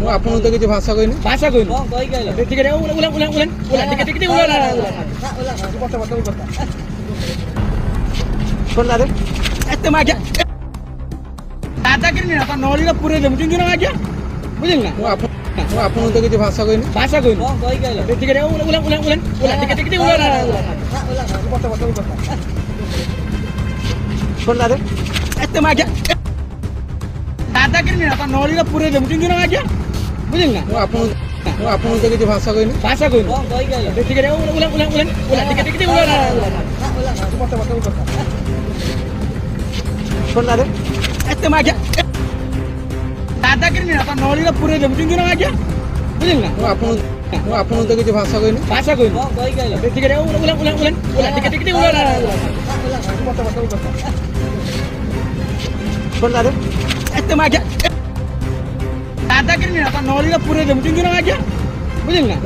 ମୁଁ ଆପଣଙ୍କୁ ତ କିଛି ଭାଷା କହିନି। ଭାଷା କହିନି ଟିକେ ଟିକେ ଏତେ ଆଜ୍ଞା ଦାଦାଗିରି ନା ନଳୀର ପୁରେଇ ଦେବୁ ଚିହ୍ନି ଆଜ୍ଞା ବୁଝିଲି ନା। ମୁଁ ଆପଣଙ୍କୁ ତ କିଛି ଭାଷା କହିନି। ଭାଷା କହିନି ଟିକେ ଏତେ ଆଜ୍ଞା ଦାଦାଗିରି ନା ନଳୀର ପୁରେଇ ଦେବୁ ଚିହ୍ନି ଆଜ୍ଞା ବୁଝିଲି ନା। ମୁଁ ଆପଣଙ୍କୁ ତ କିଛି ଭାଷା କହିନି। ଭାଷା କହିନି ଟିକେ ଏତେ ଆଜ୍ଞା ଦାଦାଗିରି ନା ନଳୀର ପୁରେଇ ଦେବୁ ଚିହ୍ନି ଆଜ୍ଞା ବୁଝିଲି ନା। ମୁଁ ଆପଣଙ୍କୁ ତ କିଛି ଭାଷା କହିନି। ଭାଷା କହିନି ଟିକେ ଏତେ ଆଜ୍ଞା ଦାଦାଗିରି ନା ନଳୀର ପୁରେଇ ଦେବୁ ଚିହ୍ନି ଆଜ୍ଞା ବୁଝିଲି ନା।